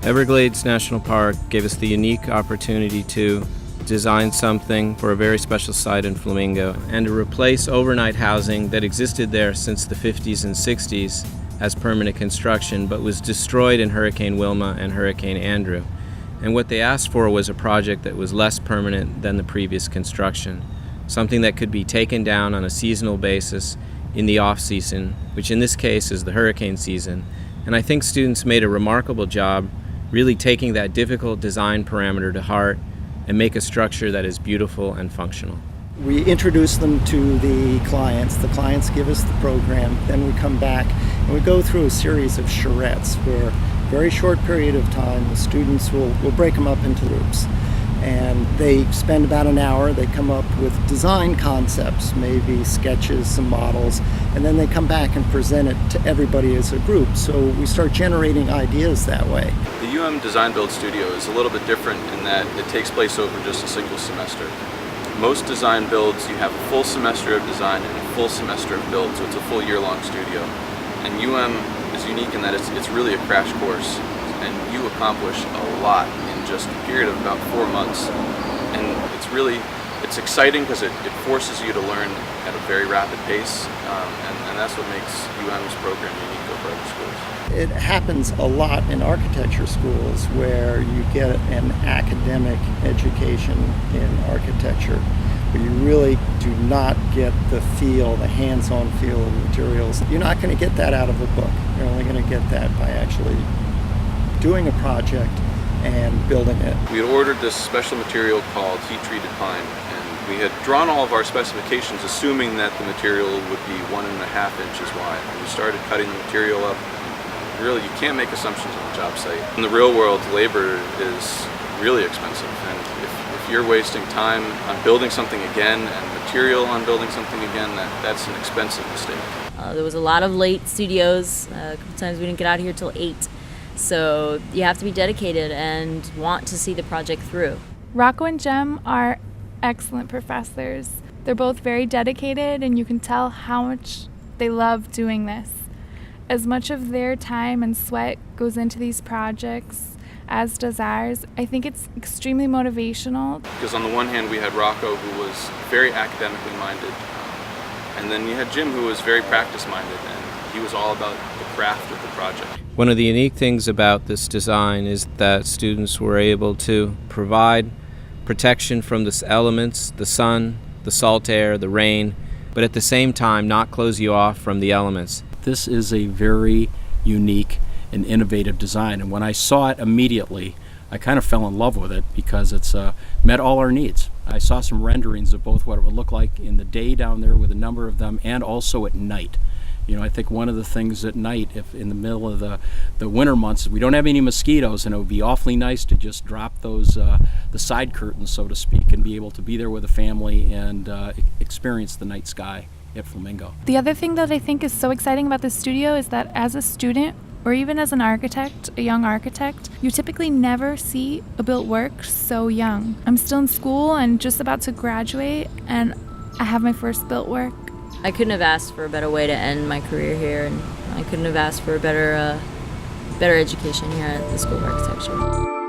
Everglades National Park gave us the unique opportunity to design something for a very special site in Flamingo and to replace overnight housing that existed there since the 50s and 60s as permanent construction, but was destroyed in Hurricane Wilma and Hurricane Andrew. And what they asked for was a project that was less permanent than the previous construction, something that could be taken down on a seasonal basis in the off-season, which in this case is the hurricane season. And I think students made a remarkable job really taking that difficult design parameter to heart and make a structure that is beautiful and functional. We introduce them to the clients give us the program, then we come back and we go through a series of charrettes where a very short period of time the students will break them up into groups. And they spend about an hour, they come up with design concepts, maybe sketches, some models, and then they come back and present it to everybody as a group. So we start generating ideas that way. The DesignBuild studio is a little bit different in that it takes place over just a single semester. Most design builds, you have a full semester of design and a full semester of build, so it's a full year-long studio. And is unique in that it's really a crash course, and you accomplish a lot in just a period of about 4 months. And it's exciting because it forces you to learn at a very rapid pace, and that's what makes UM's program unique over other schools. It happens a lot in architecture schools where you get an academic education in architecture, but you really do not get the hands-on feel of the materials. You're not going to get that out of a book. You're only going to get that by actually doing a project and building it. We had ordered this special material called heat-treated pine, and we had drawn all of our specifications assuming that the material would be 1.5 inches wide. And we started cutting the material up. Really, you can't make assumptions on the job site. In the real world, labor is really expensive, and if you're wasting time on building something again and material on building something again, that's an expensive mistake. There was a lot of late studios. A couple times we didn't get out of here till 8. So you have to be dedicated and want to see the project through. Rocco and Jem are excellent professors. They're both very dedicated, and you can tell how much they love doing this. As much of their time and sweat goes into these projects as does ours. I think it's extremely motivational. Because on the one hand we had Rocco, who was very academically minded, and then you had Jim, who was very practice minded, and he was all about the craft of the project. One of the unique things about this design is that students were able to provide protection from the elements, the sun, the salt air, the rain, but at the same time not close you off from the elements. This is a very unique and innovative design, and when I saw it immediately, I kind of fell in love with it because it's met all our needs. I saw some renderings of both what it would look like in the day down there with a number of them, and also at night. You know, I think one of the things at night, if in the middle of the winter months, we don't have any mosquitoes, and it would be awfully nice to just drop those the side curtains, so to speak, and be able to be there with a family and experience the night sky at Flamingo. The other thing that I think is so exciting about this studio is that as a student, or even as an architect, a young architect, you typically never see a built work so young. I'm still in school and just about to graduate, and I have my first built work. I couldn't have asked for a better way to end my career here, and I couldn't have asked for a better education here at the School of Architecture.